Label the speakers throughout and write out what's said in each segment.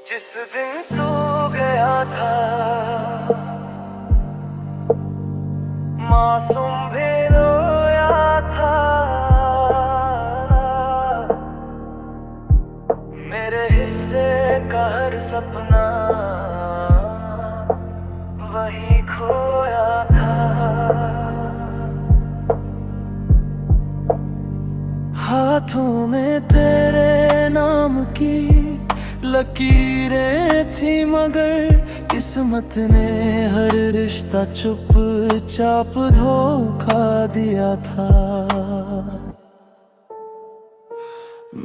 Speaker 1: जिस दिन तू गया था मासूम भी रोया था। मेरे हिस्से का हर सपना वहीं खोया था। हाथों में तेरे नाम की लकीरें थी मगर किस्मत ने हर रिश्ता चुपचाप धोखा दिया था।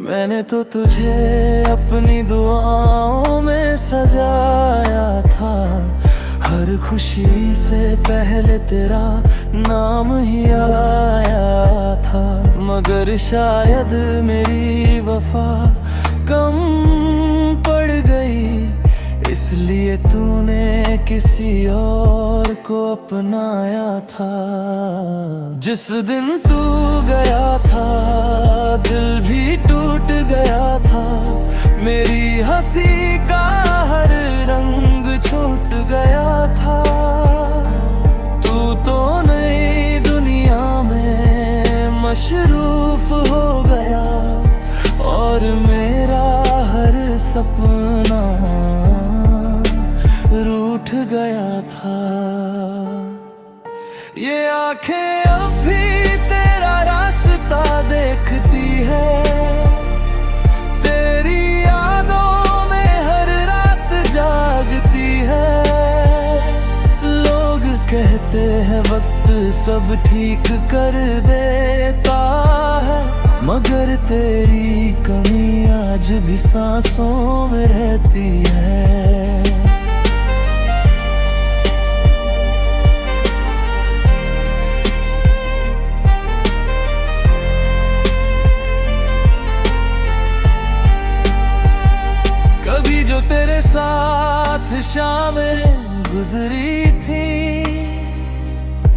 Speaker 1: मैंने तो तुझे अपनी दुआओं में सजाया था। हर खुशी से पहले तेरा नाम ही आया था। मगर शायद मेरी वफा कम पड़ गई, इसलिए तूने किसी और को अपनाया था। जिस दिन तू गया था दिल भी टूट गया था। मेरी हंसी का हर रंग छूट गया था। तू तो नई दुनिया में मशरूफ हो गया और मेरा हर सपना रूठ गया था। ये आंखें अब भी तेरा रास्ता देखती है। तेरी यादों में हर रात जागती है। लोग कहते हैं वक्त सब ठीक कर देता है, मगर तेरी कमी आज भी सांसों में रहती है। कभी जो तेरे साथ शामें गुजरी थी,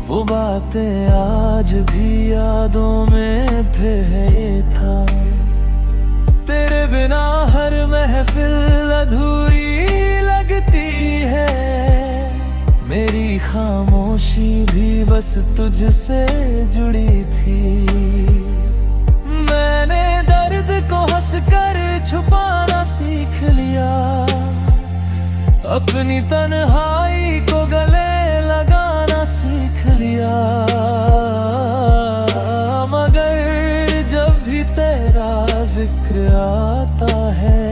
Speaker 1: वो बातें आज भी यादों में फिर था। तेरे बिना हर महफिल अधूरी लगती है। मेरी खामोशी भी बस तुझसे जुड़ी थी। मैंने दर्द को हंसकर छुपाना सीख लिया। अपनी तन्हाई को गले लगाना सीख लिया। मगर जब भी तेरा जिक्र आता है,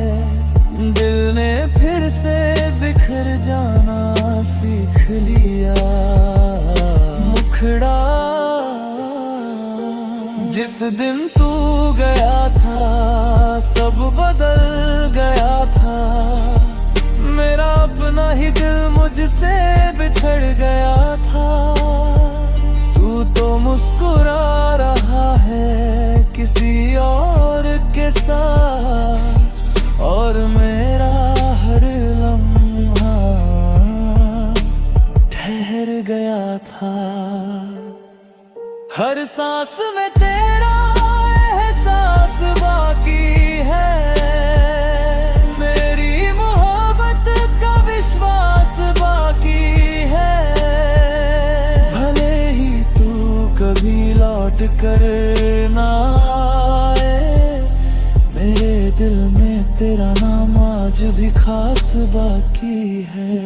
Speaker 1: दिल ने फिर से बिखर जाना सीख लिया। मुखड़ा जिस दिन तू गया था सब बदल गया था। मेरा अपना ही दिल मुझसे बिछड़ गया था। तू तो मुस्कुरा रहा है किसी और के साथ, और मेरा हर लम्हा ठहर गया था। हर सांस में तेरा एहसास बाकी है। मेरी मोहब्बत का विश्वास बाकी है। भले ही तू कभी लौट कर ना आए, मेरे दिल में तेरा नाम आज भी खास बाकी है।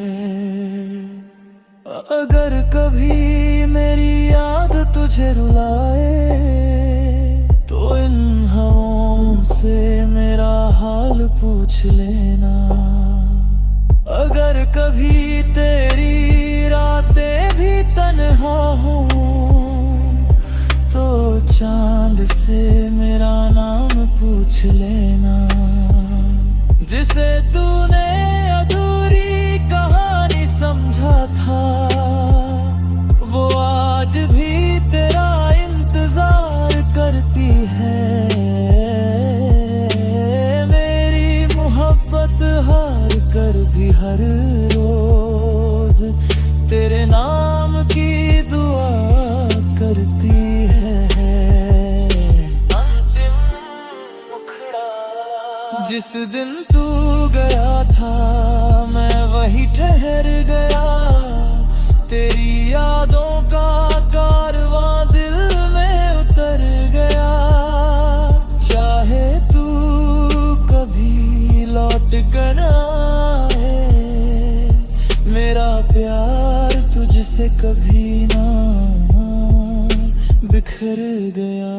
Speaker 1: अगर कभी मेरी याद तुझे रुलाए, तो इन हवाओं से मेरा हाल पूछ लेना। अगर कभी तेरी रातें भी तन्हा हों, तो चांद से मेरा नाम पूछ लेना। जिसे तूने अधूरी कहानी समझा था, वो आज भी तेरा इंतजार करती है। मेरी मोहब्बत हार कर भी हर रोज तेरे नाम की दुआ करती है। अंतिम मुखड़ा जिस दिन तू गया था मैं वहीं ठहर गया, तेरी यादों का कारवां दिल में उतर गया। चाहे तू कभी लौट कर आए, मेरा प्यार तुझसे कभी ना बिखर गया।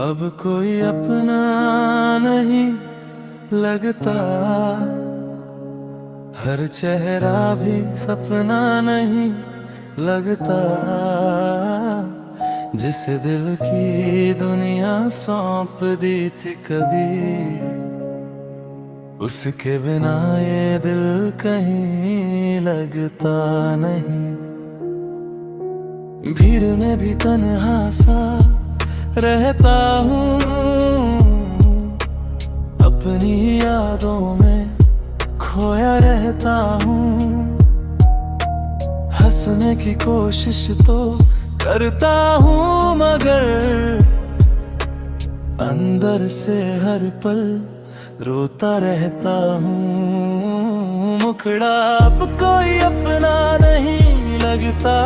Speaker 1: अब कोई अपना नहीं लगता, हर चेहरा भी सपना नहीं लगता। जिस दिल की दुनिया सौंप दी थी कभी, उसके बिना ये दिल कहीं लगता नहीं। भीड़ में भी तन्हा सा रहता हूँ, अपनी यादों में खोया रहता हूँ। हंसने की कोशिश तो करता हूँ, मगर अंदर से हर पल रोता रहता हूँ। मुखड़ा अब कोई अपना नहीं लगता,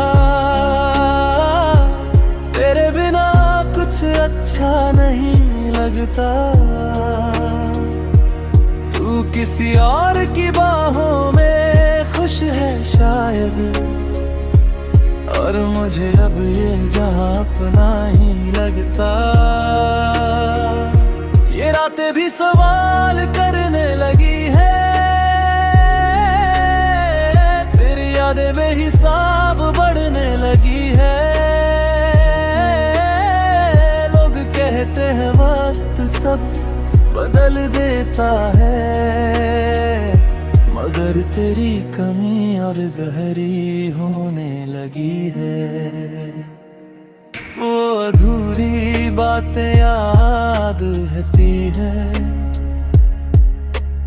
Speaker 1: तेरे बिना कुछ अच्छा नहीं लगता। तू किसी और की बाहों में खुश है शायद, और मुझे अब ये जहां अपना ही लगता। ये रातें भी सवाल करने लगी है, फिर यादें बेहिसाब बढ़ने लगी है। लोग कहते हैं वक्त सब बदल देता है, मगर तेरी कमी और गहरी होने लगी है। वो अधूरी बातें याद रहती है,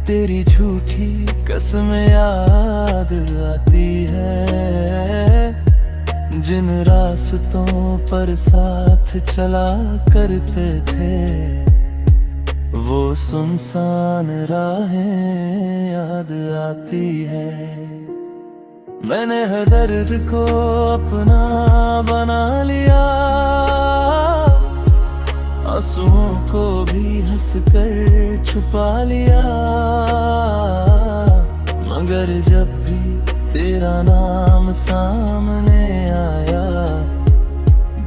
Speaker 1: तेरी झूठी कसमें याद आती है। जिन रास्तों पर साथ चला करते थे, वो सुनसान राहें याद आती है। मैंने हर दर्द को अपना बना लिया, आंसुओं को भी हंसकर छुपा लिया। मगर जब भी तेरा नाम सामने आया,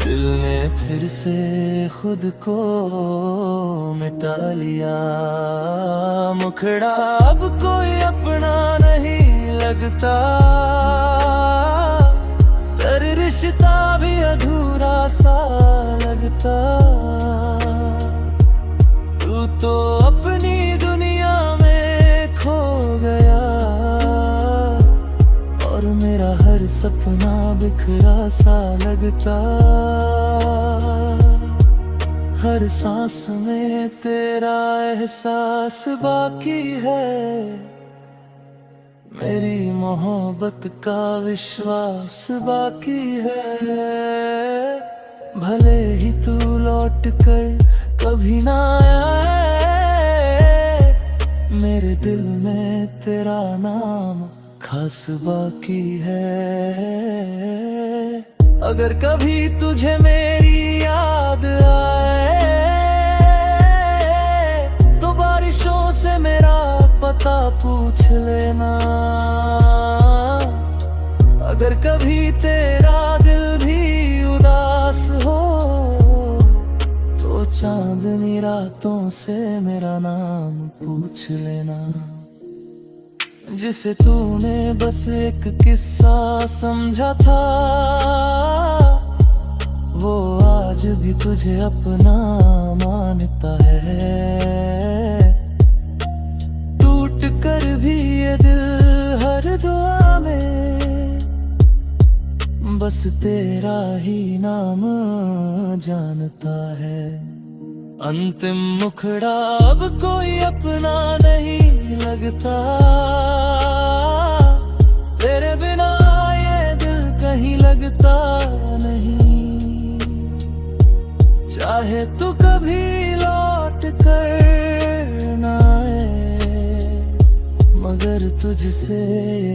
Speaker 1: दिल ने फिर से खुद को मिटा लिया। मुखड़ा अब कोई अपना नहीं लगता, तेरा रिश्ता भी अधूरा सा लगता। तू तो अपनी दुनिया में खो गया, और मेरा हर सपना बिखरा सा लगता। हर सांस में तेरा एहसास बाकी है, मेरी मोहब्बत का विश्वास बाकी है। भले ही तू लौट कर कभी ना आए, मेरे दिल में तेरा नाम खास बाकी है। अगर कभी तुझे मेरी याद आए, तो बारिशों से मेरा पता पूछ लेना। अगर कभी तेरा दिल भी उदास हो, तो चांदनी रातों से मेरा नाम पूछ लेना। जिसे तूने बस एक किस्सा समझा था, वो आज भी तुझे अपना मानता है। टूट कर भी ये दिल हर दुआ में बस तेरा ही नाम जानता है। अंतिम मुखड़ा अब कोई अपना नहीं लगता, तेरे बिना ये दिल कहीं लगता नहीं। चाहे तू कभी लौट कर ना आए, मगर तुझसे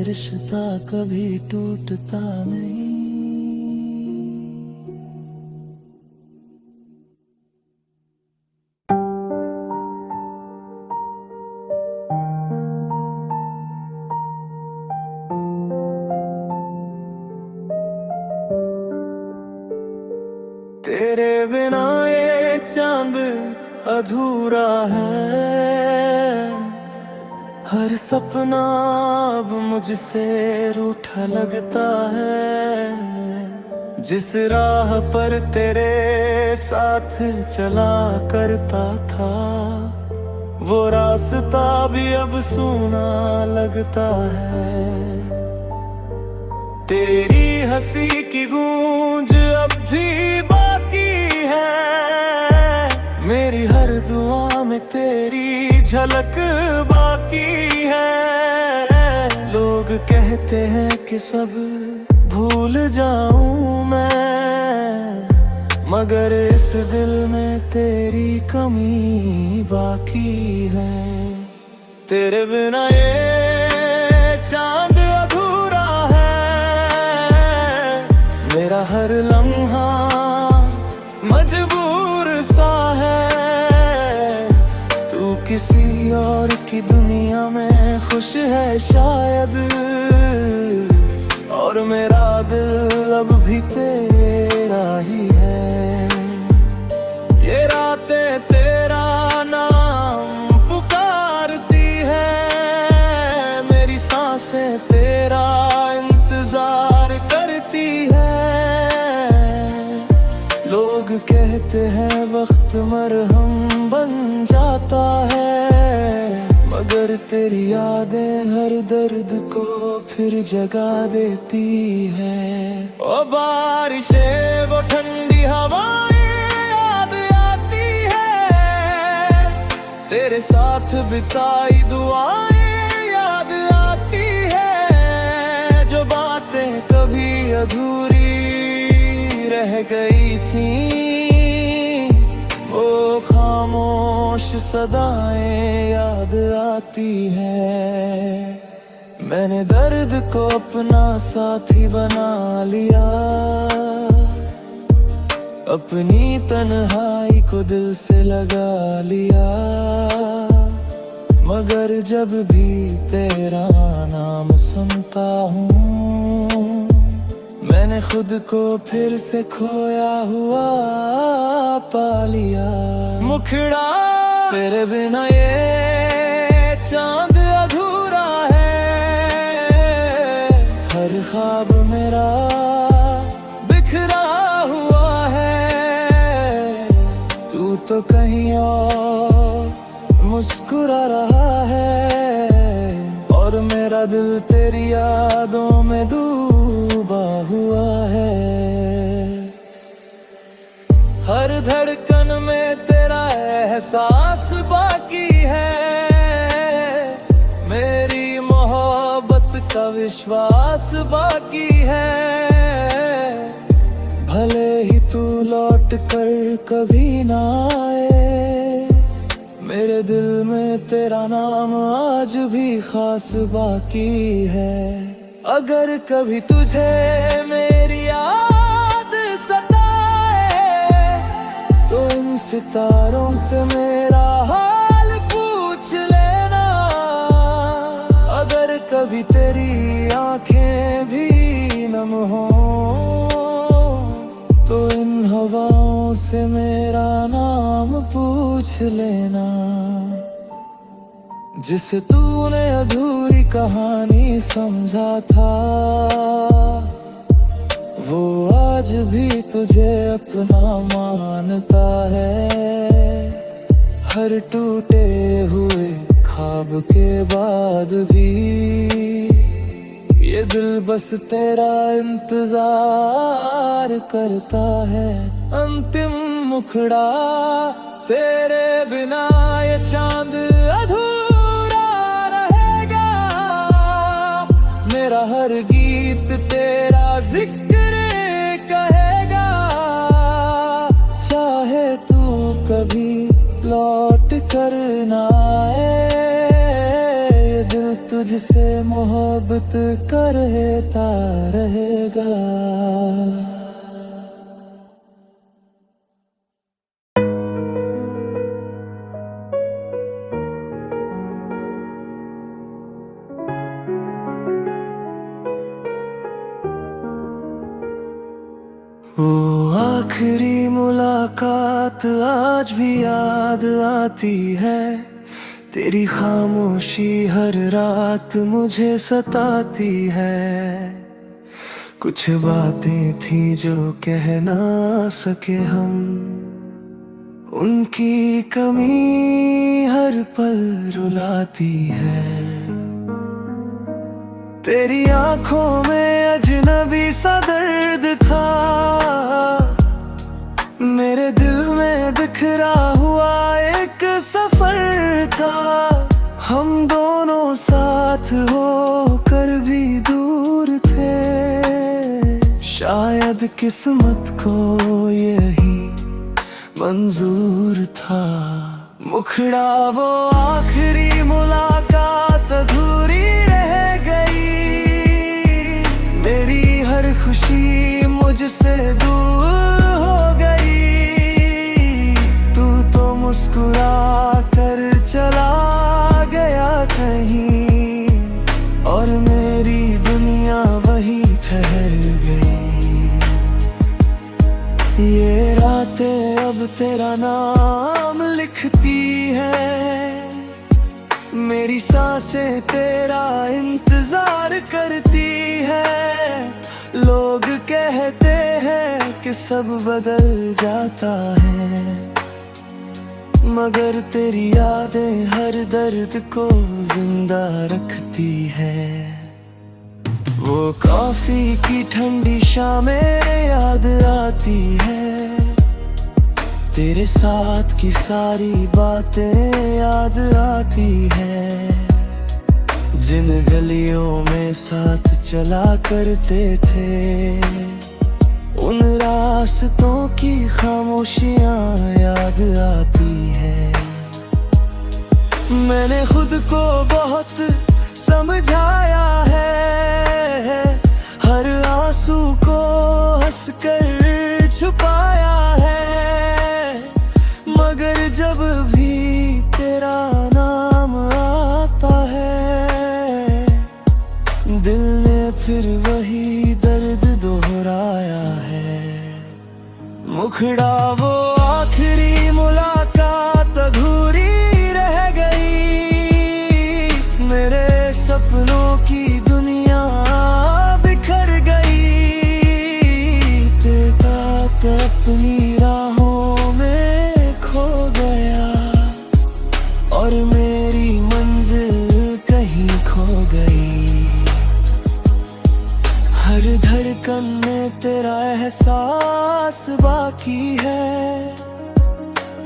Speaker 1: रिश्ता कभी टूटता नहीं। तेरे बिना ये चांद अधूरा है, हर सपना अब मुझसे रूठा लगता है। जिस राह पर तेरे साथ चला करता था, वो रास्ता भी अब सूना लगता है। तेरी हंसी की गूंज अब भी बाकी है, मेरी हर दुआ में तेरी झलक बाकी है। लोग कहते हैं कि सब भूल जाऊं मैं, मगर इस दिल में तेरी कमी बाकी है। तेरे बिना ये चांद अधूरा है, मेरा हर लम्हा मजबूर सा है। तू किसी और की दुनिया में खुश है शायद, और मेरा दिल अब भी तेरा ही है। ये रातें तेरा नाम पुकारती है, मेरी सांसें तेरा इंतजार करती है। लोग कहते हैं वक्त मरहम बन जाता है, मगर तेरी यादें हर दर्द को फिर जगा देती है। ओ बारिशें वो ठंडी हवाएं याद आती है, तेरे साथ बिताई दुआएं याद आती है। जो बातें कभी अधूरी रह गई थी, वो खामोश सदाएं याद आती है। मैंने दर्द को अपना साथी बना लिया, अपनी तन्हाई को दिल से लगा लिया। मगर जब भी तेरा नाम सुनता हूँ, मैंने खुद को फिर से खोया हुआ पा लिया। मुखड़ा तेरे बिना ये चांद अधूरा है, हर ख्वाब मेरा बिखरा हुआ है। तू तो कहीं और मुस्कुरा रहा है, और मेरा दिल तेरी यादों में डूबा हुआ है। हर धड़कन में तेरा एहसास बाकी है, मेरी मोहब्बत का विश्वास बाकी है। भले ही तू लौट कर कभी ना आए, मेरे दिल में तेरा नाम आज भी खास बाकी है। अगर कभी तुझे मेरी याद सताए, तो इन सितारों से मेरा हाल पूछ लेना। अगर कभी तेरी आंखें भी नम हो, तो इन हवाओं से मेरा नाम पूछ लेना। जिसे तूने अधूरी कहानी समझा था, वो आज भी तुझे अपना मानता है। हर टूटे हुए ख्वाब के बाद भी ये दिल बस तेरा इंतजार करता है। अंतिम मुखड़ा तेरे बिना ये चांद अधूरा रहे, हर गीत तेरा जिक्र कहेगा। चाहे तू कभी लौट कर ना आए, दिल तुझसे मोहब्बत करता रहेगा। वो आखिरी मुलाकात आज भी याद आती है, तेरी खामोशी हर रात मुझे सताती है। कुछ बातें थी जो कह ना सके हम, उनकी कमी हर पल रुलाती है। तेरी आंखों में अजनबी सा दर्द था, मेरे दिल में बिखरा हुआ एक सफर था। हम दोनों साथ होकर भी दूर थे, शायद किस्मत को यही मंजूर था। मुखड़ा वो आखिरी मुलाकात अधूरी रह गई, मेरी हर खुशी मुझसे दूर हो गई। तू तो मुस्कुरा कर चला गया कहीं, और मेरी दुनिया वही ठहर गई। ये रातें अब तेरा नाम लिखती है, मेरी सांसें तेरा इंतजार करती है। लोग कहते हैं कि सब बदल जाता है, मगर तेरी यादें हर दर्द को जिंदा रखती है। वो कॉफी की ठंडी शामें याद आती है, तेरे साथ की सारी बातें याद आती है। जिन गलियों में साथ चला करते थे, उन रास्तों की खामोशियां याद आती है। मैंने खुद को बहुत समझाया है, हर आंसू को हंसकर छुपाया है। मगर जब भी तेरा नाम आता है, दिल ने फिर वही दर्द दोहराया है। मुखड़ा वो आखिरी मुलाकात अधूरी रह गई, मेरे सपनों की दुनिया बिखर गई। तेरा अपनी राहों में खो गया, और मेरी मंजिल कहीं खो गई। हर धड़कन में तेरा एहसास बाकी है,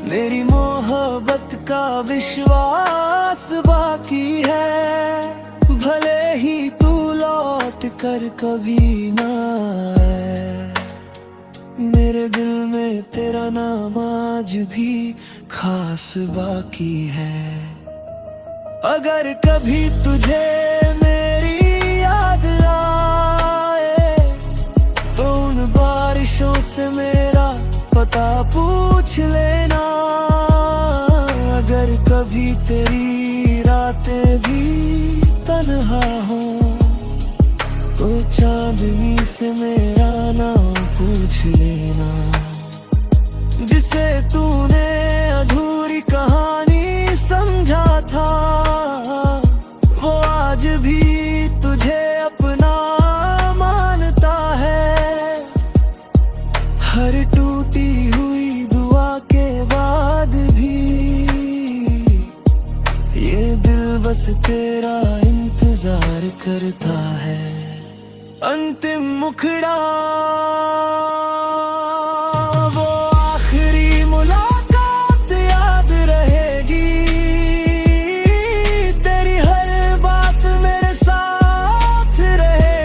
Speaker 1: मेरी मोहब्बत का विश्वास बाकी है। भले ही तू लौट कर कभी ना आए, मेरे दिल में तेरा नाम आज भी खास बाकी है। अगर कभी तुझे मेरी याद आए, तो उन बारिशों से मेरा पता पूछ लेना। अगर कभी तेरी रातें भी तन्हा हो, तो चांदनी से मेरा नाम पूछ लेना। जिसे तूने अधूरी कहानी समझा था, वो आज भी तुझे अपना मानता है। हर टूटी हुई दुआ के बाद भी ये दिल बस तेरा इंतजार करता है। अंतिम मुखड़ा वो आखिरी मुलाकात याद रहेगी, तेरी हर बात मेरे साथ रहेगी।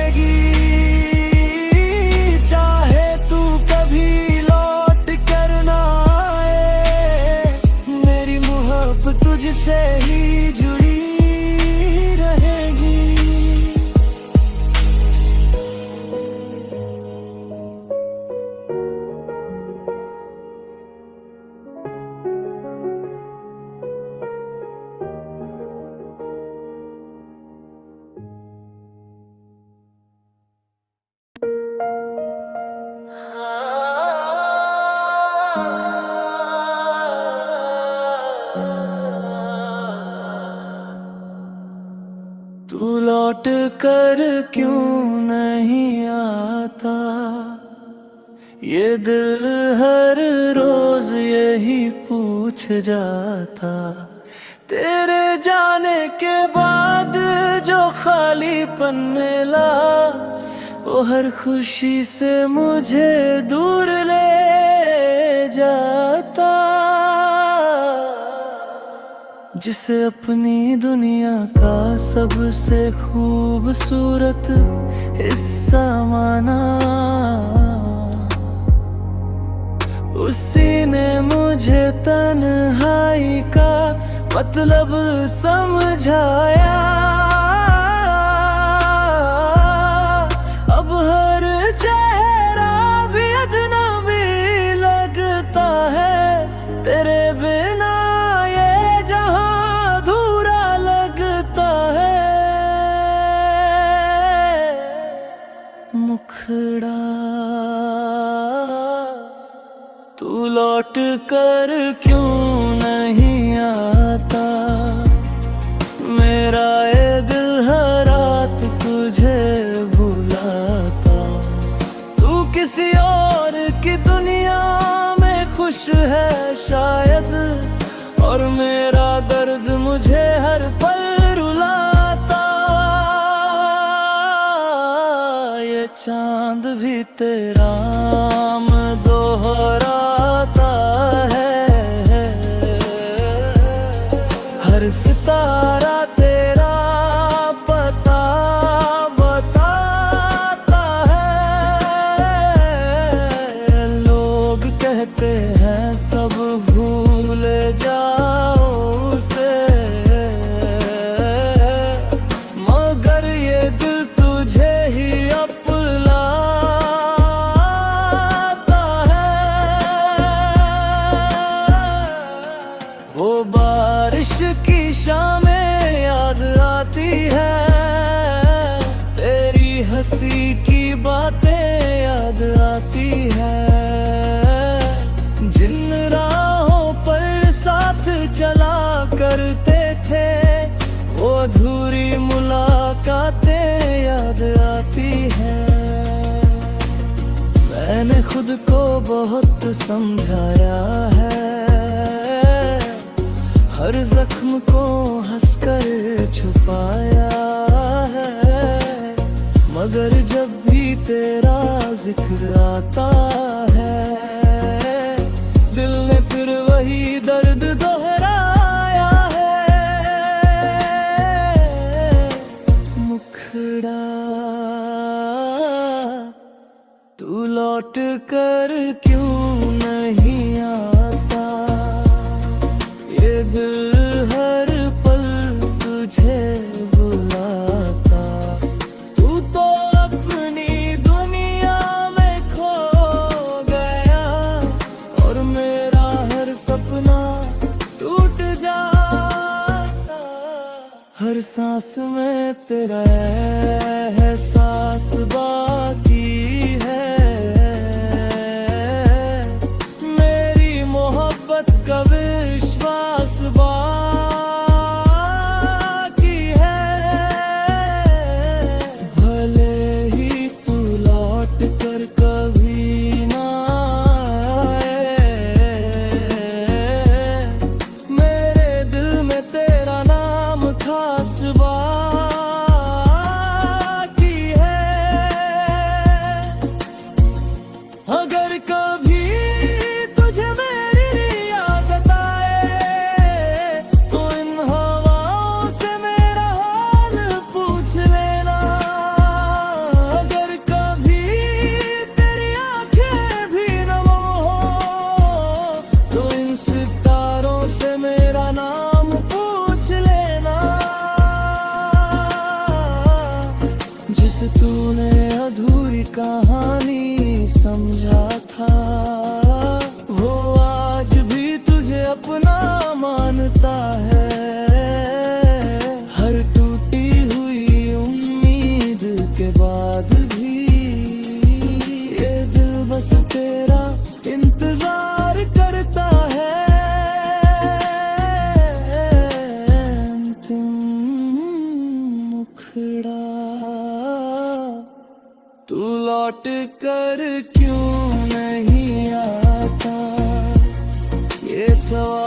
Speaker 1: तू लौट कर क्यों नहीं आता, ये दिल हर रोज यही पूछ जाता। तेरे जाने के बाद जो खालीपन मिला, वो हर खुशी से मुझे दूर ले जाता। जिसे अपनी दुनिया का सबसे खूबसूरत हिस्सा माना, उसी ने मुझे तन्हाई का मतलब समझाया। अब हर चेहरा भी अजनबी लगता है, तेरे बिना ये जहां अधूरा लगता है। मुखड़ा तू लौट कर क्यों नहीं आता, मेरा ये दिल हर रात तुझे बुलाता। तू किसी और की दुनिया में खुश है शायद, और मेरा दर्द मुझे हर पल रुलाता। ये चांद भी तेरा नाम दोहराता है, हर सितारा तेरा पता बताता है। लोग कहते हैं सब भूल जाओ उसे, मगर ये दिल तुझे ही अपनाता है। वो बारिश की शामें याद आती है, तेरी हंसी की बातें याद आती है। जिन राहों पर साथ चला करते थे, वो अधूरी मुलाकातें याद आती हैं। मैंने खुद को बहुत समझाया है, हर जख्म को हंसकर छुपाया है। मगर जब भी तेरा जिक्र आता है, दिल ने फिर वही दर्द दोहराया है। मुखड़ा तू लौट कर क्यों नहीं आता, ये दिल हर पल तुझे बुलाता। तू तो अपनी दुनिया में खो गया, और मेरा हर सपना टूट जाता। हर सांस में तेरा एहसास बाकी है, मेरी मोहब्बत का विश्वास बाकी है। भले ही तू लौट कर कभी ना आए, मेरे दिल में तेरा नाम खास बाकी टुकड़ा। तू लौट कर क्यों नहीं आता, ये सवाल